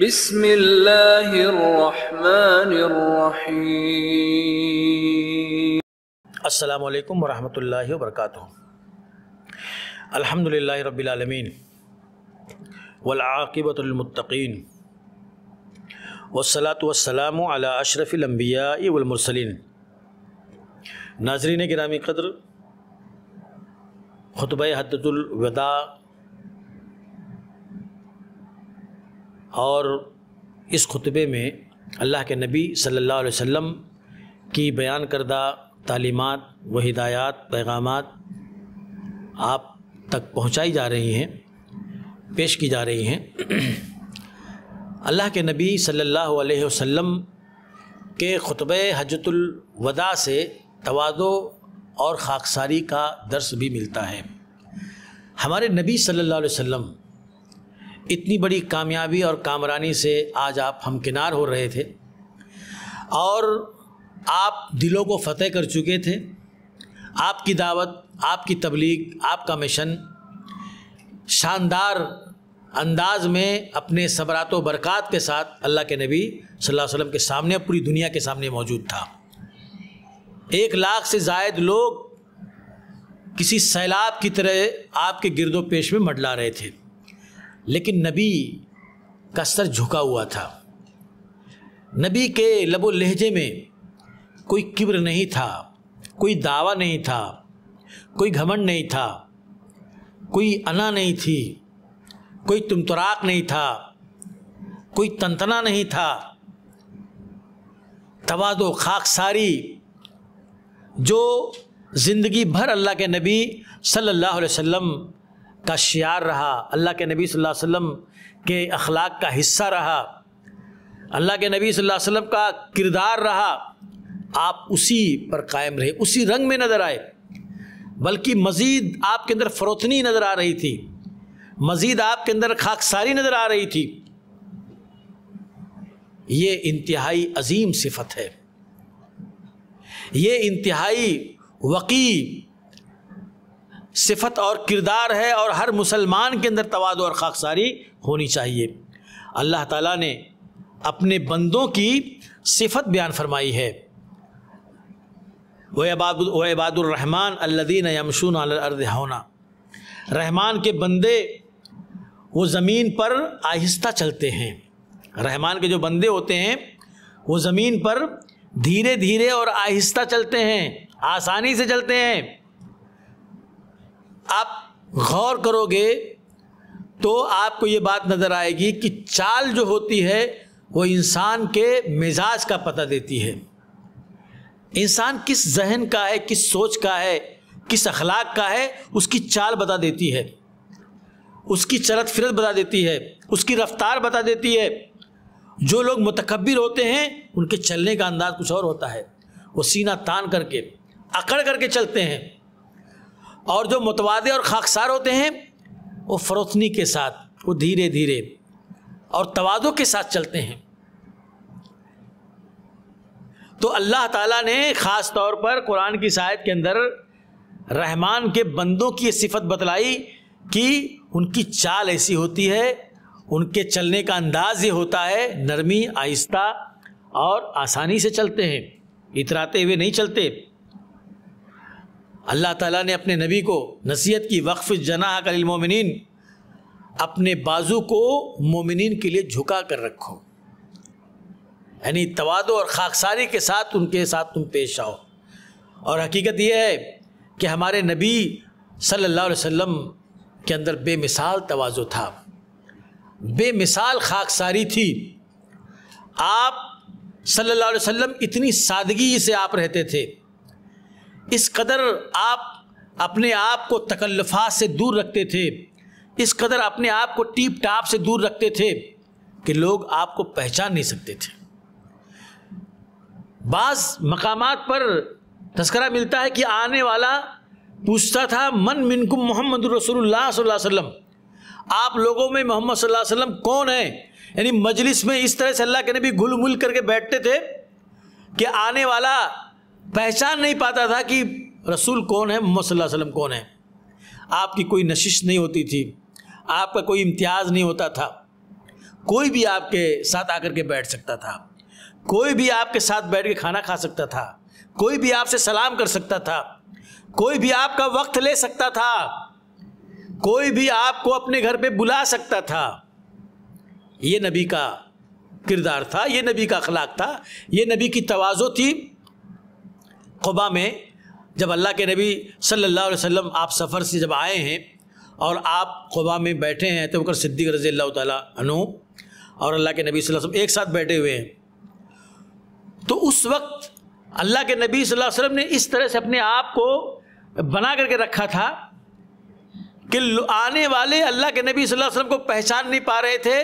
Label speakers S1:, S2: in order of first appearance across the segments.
S1: بسم اللہ الرحمن الرحیم۔
S2: السلام علیکم ورحمۃ اللہ وبرکاتہ۔ الحمدللہ رب العالمین والعاقبۃ للمتقین والصلاۃ والسلام علی اشرف الانبیاء والمرسلین۔ ناظرین گرامی قدر، خطبہ حجۃ الوداع اور اس خطبے میں اللہ کے نبی صلی اللہ علیہ وسلم کی بیان کردہ تعلیمات و ہدایات، پیغامات آپ تک پہنچائی جا رہی ہیں، پیش کی جا رہی ہیں۔ اللہ کے نبی صلی اللہ علیہ وسلم کے خطبہ حجۃ الوداع سے تواضع اور خاکساری کا درس بھی ملتا ہے۔ ہمارے نبی صلی اللہ علیہ وسلم اتنی بڑی کامیابی اور کامرانی سے آج آپ ہمکنار ہو رہے تھے اور آپ دلوں کو فتح کر چکے تھے۔ آپ کی دعوت، آپ کی تبلیغ، آپ کا مشن شاندار انداز میں اپنے ثمرات و برکات کے ساتھ اللہ کے نبی صلی اللہ علیہ وسلم کے سامنے، پوری دنیا کے سامنے موجود تھا۔ 1 لاکھ سے زائد لوگ کسی سیلاب کی طرح آپ کے گرد و پیش میں منڈلا رہے تھے، لیکن نبی کا سر جھکا ہوا تھا۔ نبی کے لب و لہجے میں کوئی کبر نہیں تھا، کوئی دعویٰ نہیں تھا، کوئی گھمنڈ نہیں تھا، کوئی انا نہیں تھی، کوئی تمتراق نہیں تھا، کوئی تنتنا نہیں تھا۔ تواضع، خاکساری جو زندگی بھر اللہ کے نبی صلی اللہ علیہ وسلم کا شعار رہا، اللہ کے نبی صلی اللہ علیہ وسلم کے اخلاق کا حصہ رہا، اللہ کے نبی صلی اللہ علیہ وسلم کا کردار رہا، آپ اسی پر قائم رہے، اسی رنگ میں نظر آئے، بلکہ مزید آپ کے اندر فروتنی نظر آ رہی تھی، مزید آپ کے اندر خاکساری نظر آ رہی تھی۔ یہ انتہائی عظیم صفت ہے، یہ انتہائی وقی صفت اور کردار ہے، اور ہر مسلمان کے اندر تواضع اور خاکساری ہونی چاہیے۔ اللہ تعالیٰ نے اپنے بندوں کی صفت بیان فرمائی ہے، وَعِبَادُ الرَّحْمَنِ الَّذِينَ يَمْشُونَ عَلَى الْأَرْضِ هَوْنًا۔ رحمان کے بندے وہ زمین پر آہستہ چلتے ہیں۔ رحمان کے جو بندے ہوتے ہیں وہ زمین پر دھیرے دھیرے اور آہستہ چلتے ہیں، آسانی سے چلتے ہیں۔ آپ غور کرو گے تو آپ کو یہ بات نظر آئے گی کہ چال جو ہوتی ہے وہ انسان کے مزاج کا پتہ دیتی ہے، انسان کس ذہن کا ہے، کس سوچ کا ہے، کس اخلاق کا ہے، اس کی چال بتا دیتی ہے، اس کی چلت فرت بتا دیتی ہے، اس کی رفتار بتا دیتی ہے۔ جو لوگ متکبر ہوتے ہیں ان کے چلنے کا انداز کچھ اور ہوتا ہے، وہ سینہ تان کر کے، اکڑ کر کے چلتے ہیں، اور جو متواضع اور خاکسار ہوتے ہیں وہ فروتنی کے ساتھ، وہ دھیرے دھیرے اور تواضع کے ساتھ چلتے ہیں۔ تو اللہ تعالیٰ نے خاص طور پر قرآن کی آیت کے اندر رحمان کے بندوں کی یہ صفت بتلائی کہ ان کی چال ایسی ہوتی ہے، ان کے چلنے کا انداز یہ ہوتا ہے، نرمی، آہستہ اور آسانی سے چلتے ہیں، اتراتے ہوئے نہیں چلتے۔ اللہ تعالیٰ نے اپنے نبی کو نصیحت کی، وقف جناحک للمؤمنین، اپنے بازو کو مومنین کے لیے جھکا کر رکھو، یعنی تواضع اور خاکساری کے ساتھ ان کے ساتھ تم پیش آؤ۔ اور حقیقت یہ ہے کہ ہمارے نبی صلی اللہ علیہ وسلم کے اندر بے مثال تواضع تھا، بے مثال خاکساری تھی۔ آپ صلی اللہ علیہ وسلم اتنی سادگی سے آپ رہتے تھے، اس قدر آپ اپنے آپ کو تکلفات سے دور رکھتے تھے، اس قدر اپنے آپ کو ٹیپ ٹاپ سے دور رکھتے تھے کہ لوگ آپ کو پہچان نہیں سکتے تھے۔ بعض مقامات پر تذکرہ ملتا ہے کہ آنے والا پوچھتا تھا، من منکم محمد رسول اللہ صلی اللہ علیہ وسلم، آپ لوگوں میں محمد صلی اللہ علیہ وسلم کون ہیں؟ یعنی مجلس میں اس طرح سے اللہ کے نبی گھل مل کر کے بیٹھتے تھے کہ آنے والا پہچان نہیں پاتا تھا کہ رسول کون ہے، محمد صلی اللہ علیہ وسلم کون ہے۔ آپ کی کوئی نشش نہیں ہوتی تھی، آپ کا کوئی امتیاز نہیں ہوتا تھا، کوئی بھی آپ کے ساتھ آ کر کے بیٹھ سکتا تھا، کوئی بھی آپ کے ساتھ بیٹھ کے کھانا کھا سکتا تھا، کوئی بھی آپ سے سلام کر سکتا تھا، کوئی بھی آپ کا وقت لے سکتا تھا، کوئی بھی آپ کو اپنے گھر پہ بلا سکتا تھا۔ یہ نبی کا کردار تھا، یہ نبی کا اخلاق تھا، یہ نبی کی تواضع تھی۔ قباء میں جب اللہ کے نبی صلی اللہ علیہ وسلم آپ سفر سے جب آئے ہیں اور آپ قباء میں بیٹھے ہیں تو بکر صدیق رضی اللہ تعالیٰ عنہ اور اللہ کے نبی صلی اللہ علیہ وسلم ایک ساتھ بیٹھے ہوئے ہیں، تو اس وقت اللہ کے نبی صلی اللہ علیہ وسلم نے اس طرح سے اپنے آپ کو بنا کر کے رکھا تھا کہ آنے والے اللہ کے نبی صلی اللہ علیہ وسلم کو پہچان نہیں پا رہے تھے،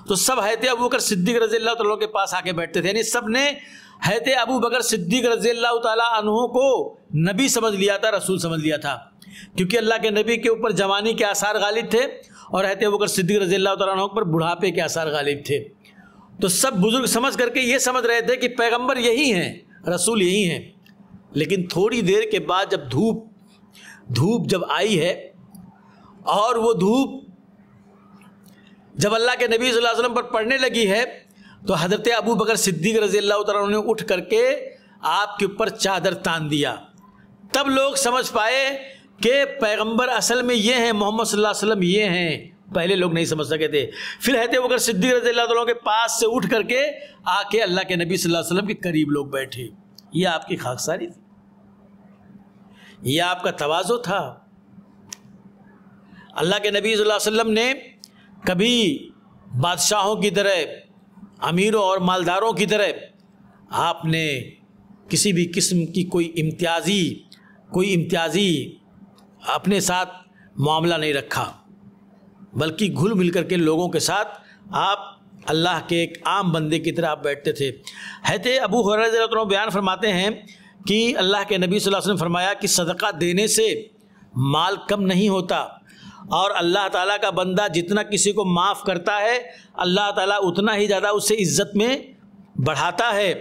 S2: تو سب حضرت ابو بکر صدیق رضی اللہ تعالیٰ کے پاس آ کے بیٹھتے تھے، یعنی سب نے حضرت ابو بکر صدیق رضی اللہ تعالیٰ عنہ کو نبی سمجھ لیا تھا، رسول سمجھ لیا تھا، کیونکہ اللہ کے نبی کے اوپر جوانی کے آثار غالب تھے اور حضرت ابو بکر صدیق رضی اللہ تعالیٰ عنہ پر بڑھاپے کے آثار غالب تھے۔ تو سب بزرگ سمجھ کر کے یہ سمجھ رہے تھے کہ پیغمبر یہی ہیں، رسول یہی ہیں۔ لیکن تھوڑی دیر کے بعد جب دھوپ جب آئی ہے اور وہ دھوپ جب اللہ کے نبی صلی اللہ علیہ وسلم پر پڑنے لگی ہے تو حضرت ابو بکر صدیق رضی اللہ تعالیٰ عنہ نے اٹھ کر کے آپ کے اوپر چادر تان دیا۔ تب لوگ سمجھ پائے کہ پیغمبر اصل میں یہ ہیں، محمد صلی اللہ علیہ وسلم یہ ہیں، پہلے لوگ نہیں سمجھ سکے تھے۔ پھر حضرت ابو بکر صدیق رضی اللہ تعالیٰ کے پاس سے اٹھ کر کے آ کے اللہ کے نبی صلی اللہ علیہ وسلم کے قریب لوگ بیٹھے۔ یہ آپ کی خاکساری تھی، یہ آپ کا تواضع تھا۔ اللہ کے نبی صلی اللہ علیہ وسلم نے کبھی بادشاہوں کی طرح، امیروں اور مالداروں کی طرح آپ نے کسی بھی قسم کی کوئی امتیازی اپنے ساتھ معاملہ نہیں رکھا، بلکہ گھل مل کر کے لوگوں کے ساتھ آپ اللہ کے ایک عام بندے کی طرح آپ بیٹھتے تھے۔ حضرت ابو ہریرہ رضی اللہ عنہ بیان فرماتے ہیں کہ اللہ کے نبی صلی اللہ علیہ وسلم فرمایا کہ صدقہ دینے سے مال کم نہیں ہوتا، اور اللہ تعالیٰ کا بندہ جتنا کسی کو معاف کرتا ہے اللہ تعالیٰ اتنا ہی زیادہ اسے عزت میں بڑھاتا ہے۔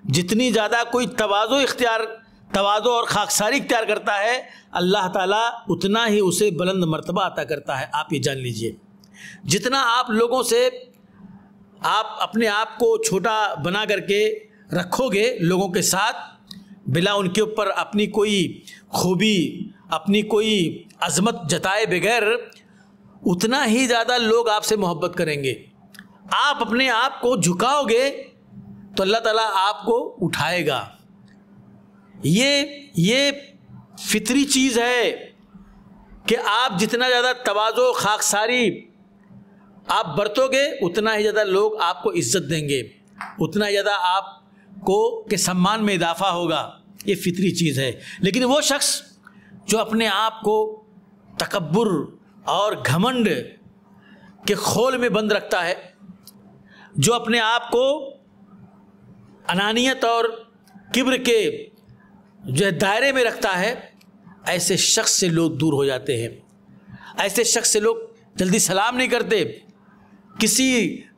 S2: جتنی زیادہ کوئی تواضع اور خاکساری اختیار کرتا ہے اللہ تعالیٰ اتنا ہی اسے بلند مرتبہ عطا کرتا ہے۔ آپ یہ جان لیجئے، جتنا آپ لوگوں سے آپ اپنے آپ کو چھوٹا بنا کر کے رکھو گے لوگوں کے ساتھ، بلا ان کے اوپر اپنی کوئی خوبی، اپنی کوئی عظمت جتائے بغیر، اتنا ہی زیادہ لوگ آپ سے محبت کریں گے۔ آپ اپنے آپ کو جھکاؤ گے تو اللہ تعالیٰ آپ کو اٹھائے گا۔ یہ فطری چیز ہے کہ آپ جتنا زیادہ تواضع خاکساری آپ برتو گے اتنا ہی زیادہ لوگ آپ کو عزت دیں گے، اتنا ہی زیادہ آپ کو کے سمان میں اضافہ ہوگا۔ یہ فطری چیز ہے۔ لیکن وہ شخص جو اپنے آپ کو تکبر اور گھمنڈ کے خول میں بند رکھتا ہے، جو اپنے آپ کو انانیت اور کبر کے جو دائرے میں رکھتا ہے، ایسے شخص سے لوگ دور ہو جاتے ہیں، ایسے شخص سے لوگ جلدی سلام نہیں کرتے۔ کسی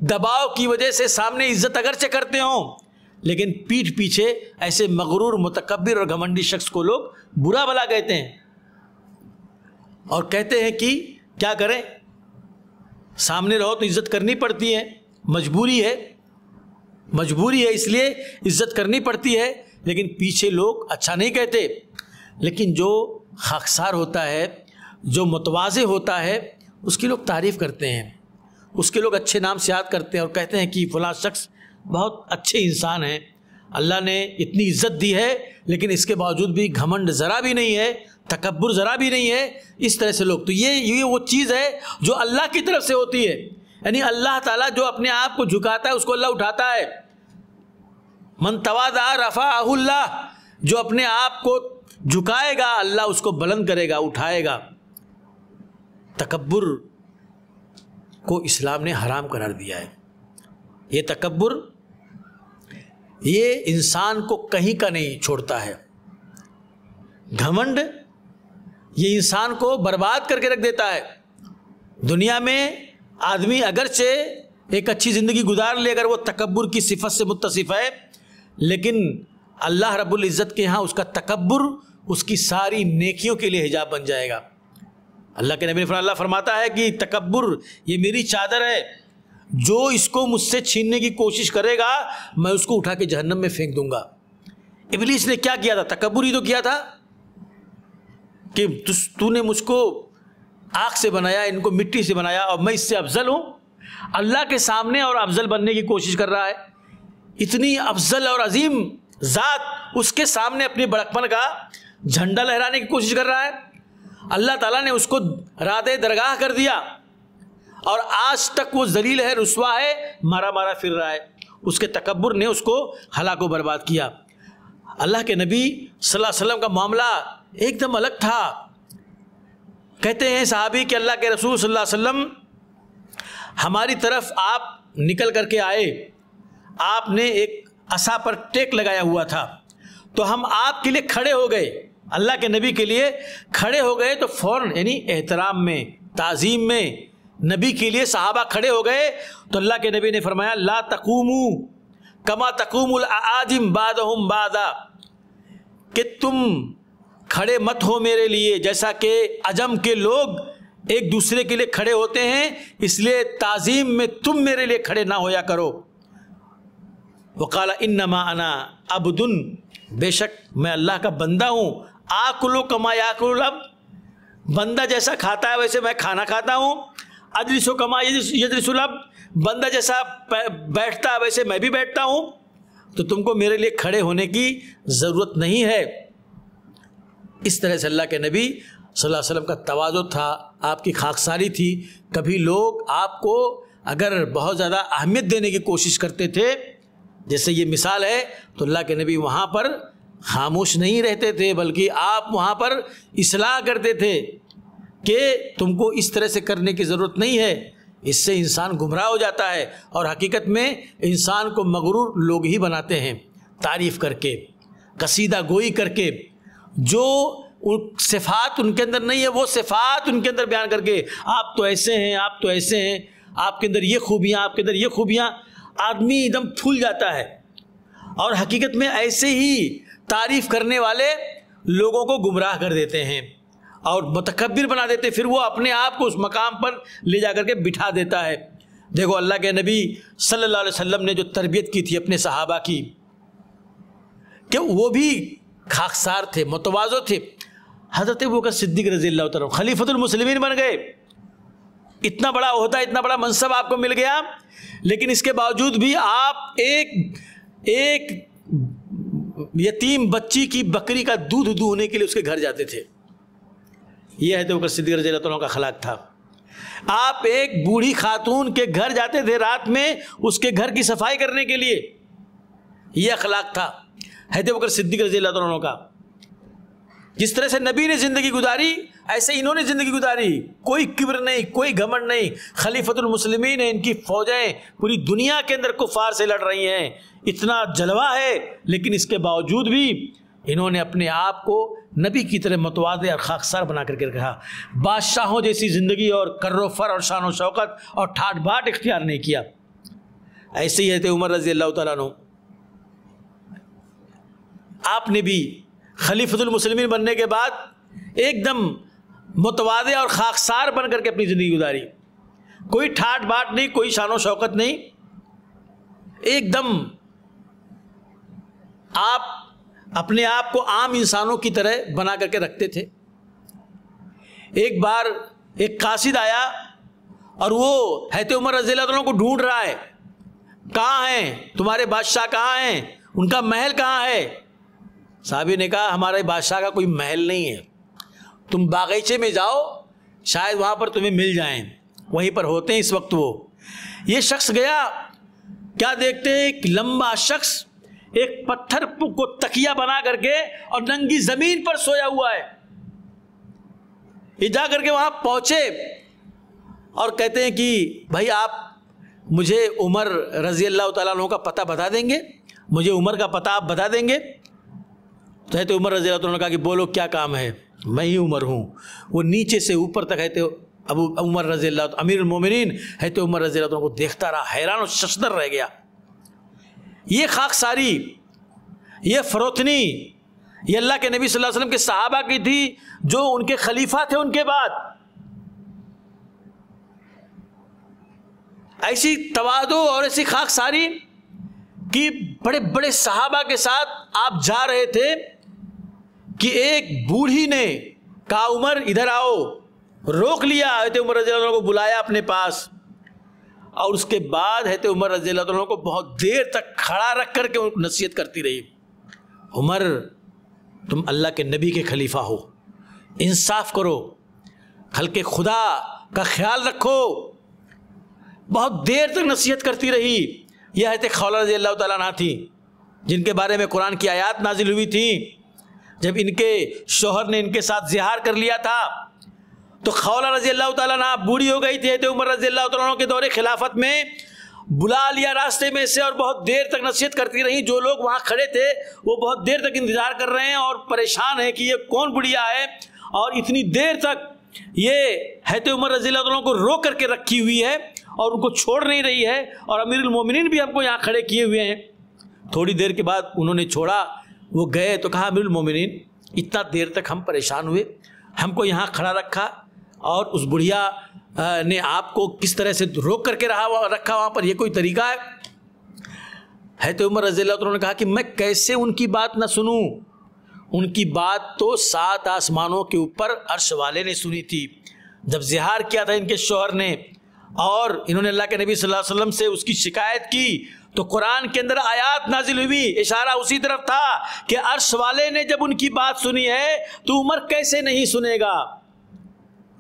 S2: دباؤ کی وجہ سے سامنے عزت اگرچہ کرتے ہوں لیکن پیٹھ پیچھے ایسے مغرور، متکبر اور گھمنڈی شخص کو لوگ برا بھلا کہتے ہیں، اور کہتے ہیں کہ کیا کریں، سامنے رہو تو عزت کرنی پڑتی ہے، مجبوری ہے اس لیے عزت کرنی پڑتی ہے، لیکن پیچھے لوگ اچھا نہیں کہتے۔ لیکن جو خاکسار ہوتا ہے، جو متواضع ہوتا ہے، اس کی لوگ تعریف کرتے ہیں، اس کے لوگ اچھے نام سے یاد کرتے ہیں اور کہتے ہیں کہ فلاں شخص بہت اچھے انسان ہیں، اللہ نے اتنی عزت دی ہے لیکن اس کے باوجود بھی گھمنڈ ذرا بھی نہیں ہے، تکبر ذرا بھی نہیں ہے۔ اس طرح سے لوگ، تو یہ وہ چیز ہے جو اللہ کی طرف سے ہوتی ہے، یعنی اللہ تعالیٰ جو اپنے آپ کو جھکاتا ہے اس کو اللہ اٹھاتا ہے۔ من تواضع رفعہ اللہ، جو اپنے آپ کو جھکائے گا اللہ اس کو بلند کرے گا، اٹھائے گا۔ تکبر کو اسلام نے حرام قرار دیا ہے۔ یہ تکبر یہ انسان کو کہیں کا نہیں چھوڑتا ہے، گھمنڈ یہ انسان کو برباد کر کے رکھ دیتا ہے۔ دنیا میں آدمی اگرچہ ایک اچھی زندگی گزار لے اگر وہ تکبر کی صفت سے متصف ہے، لیکن اللہ رب العزت کے ہاں اس کا تکبر اس کی ساری نیکیوں کے لیے حجاب بن جائے گا۔ اللہ کے نبی اللہ فرماتا ہے کہ تکبر یہ میری چادر ہے، جو اس کو مجھ سے چھیننے کی کوشش کرے گا میں اس کو اٹھا کے جہنم میں پھینک دوں گا۔ ابلیس نے کیا کیا تھا؟ تکبر ہی تو کیا تھا کہ تو نے مجھ کو آگ سے بنایا، ان کو مٹی سے بنایا، اور میں اس سے افضل ہوں۔ اللہ کے سامنے اور افضل بننے کی کوشش کر رہا ہے۔ اتنی افضل اور عظیم ذات، اس کے سامنے اپنی بڑکپن کا جھنڈا لہرانے کی کوشش کر رہا ہے۔ اللہ تعالیٰ نے اس کو رادِ درگاہ کر دیا، اور آج تک وہ ذلیل ہے، رسوا ہے، مارا مارا پھر رہا ہے۔ اس کے تکبر نے اس کو ہلاک و برباد کیا۔ اللہ کے نبی صلی اللہ علیہ وسلم کا معاملہ ایک دم الگ تھا۔ کہتے ہیں صحابی کہ اللہ کے رسول صلی اللہ علیہ وسلم ہماری طرف آپ نکل کر کے آئے، آپ نے ایک عصا پر ٹیک لگایا ہوا تھا، تو ہم آپ کے لیے کھڑے ہو گئے، اللہ کے نبی کے لیے کھڑے ہو گئے، تو فوراً یعنی احترام میں، تعظیم میں نبی کے لیے صحابہ کھڑے ہو گئے، تو اللہ کے نبی نے فرمایا لا تقوموا کما تقوم الاعاجم بعضهم بعضا، کہ تم کھڑے مت ہو میرے لیے جیسا کہ عجم کے لوگ ایک دوسرے کے لیے کھڑے ہوتے ہیں، اس لیے تعظیم میں تم میرے لیے کھڑے نہ ہویا کرو۔ وقال انما انا عبد، بے شک میں اللہ کا بندہ ہوں، آکل کما یاکل العبد، بندہ جیسا کھاتا ہے ویسے میں کھانا کھاتا ہوں، اجلس کما یجلس العبد، بندہ جیسا بیٹھتا ہے ویسے میں بھی بیٹھتا ہوں، تو تم کو میرے لیے کھڑے ہونے کی ضرورت نہیں ہے۔ اس طرح سے اللہ کے نبی صلی اللہ علیہ وسلم کا تواضع تھا، آپ کی خاکساری تھی۔ کبھی لوگ آپ کو اگر بہت زیادہ اہمیت دینے کی کوشش کرتے تھے، جیسے یہ مثال ہے، تو اللہ کے نبی وہاں پر خاموش نہیں رہتے تھے، بلکہ آپ وہاں پر اصلاح کرتے تھے کہ تم کو اس طرح سے کرنے کی ضرورت نہیں ہے، اس سے انسان گمراہ ہو جاتا ہے، اور حقیقت میں انسان کو مغرور لوگ ہی بناتے ہیں، تعریف کر کے، قصیدہ گوئی کر کے، جو صفات ان کے اندر نہیں ہے وہ صفات ان کے اندر بیان کر کے، آپ تو ایسے ہیں، آپ تو ایسے ہیں، آپ کے اندر یہ خوبیاں، آپ کے اندر یہ خوبیاں، آدمی ایک دم پھول جاتا ہے۔ اور حقیقت میں ایسے ہی تعریف کرنے والے لوگوں کو گمراہ کر دیتے ہیں اور متکبر بنا دیتے، پھر وہ اپنے آپ کو اس مقام پر لے جا کر کے بٹھا دیتا ہے۔ دیکھو اللہ کے نبی صلی اللہ علیہ وسلم نے جو تربیت کی تھی اپنے صحابہ کی، کہ وہ بھی خاکسار تھے، متواضع تھے۔ حضرت ابوبکر صدیق رضی اللہ تعالیٰ خلیفۃ المسلمین بن گئے، اتنا بڑا عہدہ، اتنا بڑا منصب آپ کو مل گیا، لیکن اس کے باوجود بھی آپ ایک یتیم بچی کی بکری کا دودھ دوہنے کے لیے اس کے گھر جاتے تھے۔ یہ حضرت ابوبکر صدیق رضی اللہ تعالیٰ کا اخلاق تھا۔ آپ ایک بوڑھی خاتون کے گھر جاتے تھے رات میں اس کے گھر کی صفائی کرنے کے لیے، یہ اخلاق تھا حضرت ابوبکر صدیق رضی اللہ تعالیٰ کا۔ جس طرح سے نبی نے زندگی گزاری ایسے انہوں نے زندگی گزاری، کوئی کبر نہیں، کوئی گھمنڈ نہیں۔ خلیفۃ المسلمین ہیں، ان کی فوجیں پوری دنیا کے اندر کفار سے لڑ رہی ہیں، اتنا جلوہ ہے، لیکن اس کے باوجود بھی انہوں نے اپنے آپ کو نبی کی طرح متواضع اور خاکسار بنا کر کے رکھا۔ بادشاہوں جیسی زندگی اور کر و فر اور شان و شوکت اور ٹھاٹ باٹ اختیار نہیں کیا۔ ایسے ہی حضرت عمر رضی اللہ تعالیٰ عنہ، آپ نے بھی خلیفۃ المسلمین بننے کے بعد ایک دم متواضع اور خاکسار بن کر کے اپنی زندگی گزاری، کوئی ٹھاٹ باٹ نہیں، کوئی شان و شوکت نہیں، ایک دم آپ اپنے آپ کو عام انسانوں کی طرح بنا کر کے رکھتے تھے۔ ایک بار ایک قاصد آیا اور وہ حضرت عمر رضی اللہ عنہ کو ڈھونڈ رہا ہے، کہاں ہیں تمہارے بادشاہ، کہاں ہیں، ان کا محل کہاں ہے؟ صحابی نے کہا ہمارے بادشاہ کا کوئی محل نہیں ہے، تم باغیچے میں جاؤ، شاید وہاں پر تمہیں مل جائیں، وہیں پر ہوتے ہیں اس وقت۔ وہ یہ شخص گیا، کیا دیکھتے ہیں ایک لمبا شخص ایک پتھر کو تکیہ بنا کر کے اور ننگی زمین پر سویا ہوا ہے۔ یہ جا کر کے وہاں پہنچے اور کہتے ہیں کہ بھائی آپ مجھے عمر رضی اللہ تعالیٰ عنہ کا پتہ بتا دیں گے، مجھے عمر کا پتہ آپ بتا دیں گے؟ تو حضرت عمر رضی اللہ عنہ نے کہا کہ بولو کیا کام ہے، میں ہی عمر ہوں۔ وہ نیچے سے اوپر تک حضرت عمر رضی اللہ امیر المومنین حضرت عمر رضی اللہ عنہ کو دیکھتا رہا، حیران و ششدر رہ گیا۔ یہ خاکساری، یہ فروتنی، یہ اللہ کے نبی صلی اللہ علیہ وسلم کے صحابہ کی تھی، جو ان کے خلیفہ تھے ان کے بعد۔ ایسی تواضع اور ایسی خاکساری کہ بڑے بڑے صحابہ کے ساتھ آپ جا رہے تھے کہ ایک بوڑھی نے کہا عمر ادھر آؤ، روک لیا، حضرت عمر رضی اللہ عنہ کو بلایا اپنے پاس، اور اس کے بعد حضرت عمر رضی اللہ عنہ کو بہت دیر تک کھڑا رکھ کر کے نصیحت کرتی رہی، عمر تم اللہ کے نبی کے خلیفہ ہو، انصاف کرو، خلق خدا کا خیال رکھو. بہت دیر تک نصیحت کرتی رہی. یہ حضرت خولہ رضی اللہ تعالیٰ عنہ تھیں جن کے بارے میں قرآن کی آیات نازل ہوئی تھیں. جب ان کے شوہر نے ان کے ساتھ زہار کر لیا تھا تو خولہ رضی اللہ تعالیٰ عنہ بوڑھی ہو گئی تھی. حضرت عمر رضی اللہ تعالیٰ عنہ کے دور خلافت میں بلا لیا راستے میں سے اور بہت دیر تک نصیحت کرتی رہی. جو لوگ وہاں کھڑے تھے وہ بہت دیر تک انتظار کر رہے ہیں اور پریشان ہیں کہ یہ کون بڑھیا ہے، اور اتنی دیر تک یہ حضرت عمر رضی اللہ عنہ کو روک کر کے رکھی ہوئی ہے اور ان کو چھوڑ نہیں رہی ہے، اور امیر المومنین بھی ہم کو یہاں کھڑے کیے ہوئے ہیں. تھوڑی دیر کے بعد انہوں نے چھوڑا، وہ گئے تو کہا امیر المومنین اتنا دیر تک ہم پریشان ہوئے، ہم کو یہاں کھڑا رکھا اور اس بڑھیا نے آپ کو کس طرح سے روک کر کے رکھا وہاں پر، یہ کوئی طریقہ ہے؟ حضرت عمر رضی اللہ عنہ نے کہا کہ میں کیسے ان کی بات نہ سنوں، ان کی بات تو 7 آسمانوں کے اوپر عرش والے نے سنی تھی. جب زہار کیا تھا ان کے شوہر نے اور انہوں نے اللہ کے نبی صلی اللہ علیہ وسلم سے اس کی شکایت کی تو قرآن کے اندر آیات نازل ہوئی، اشارہ اسی طرف تھا کہ عرش والے نے جب ان کی بات سنی ہے تو عمر کیسے نہیں سنے گا.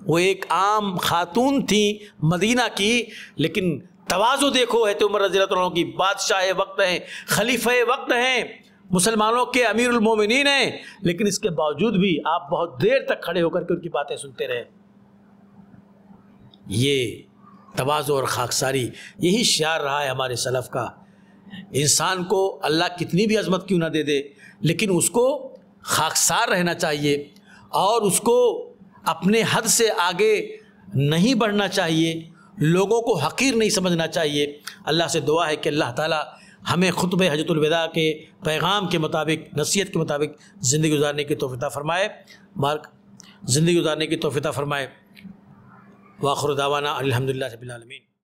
S2: وہ ایک عام خاتون تھی مدینہ کی، لیکن تواضع دیکھو حضرت عمر رضی اللہ عنہ کی. بادشاہ وقت ہیں، خلیفہ وقت ہیں، مسلمانوں کے امیر المومنین ہیں، لیکن اس کے باوجود بھی آپ بہت دیر تک کھڑے ہو کر کے ان کی باتیں سنتے رہے. یہ تواضع اور خاکساری یہی شعار رہا ہے ہمارے سلف کا. انسان کو اللہ کتنی بھی عظمت کیوں نہ دے دے، لیکن اس کو خاکسار رہنا چاہیے اور اس کو اپنے حد سے آگے نہیں بڑھنا چاہیے، لوگوں کو حقیر نہیں سمجھنا چاہیے. اللہ سے دعا ہے کہ اللہ تعالیٰ ہمیں خطبہ حجۃ الوداع کے پیغام کے مطابق، نصیحت کے مطابق زندگی گزارنے کی توفیق عطا فرمائے، زندگی گزارنے کی توفیق عطا فرمائے. وآخر دعوانا الحمدللہ رب العالمین.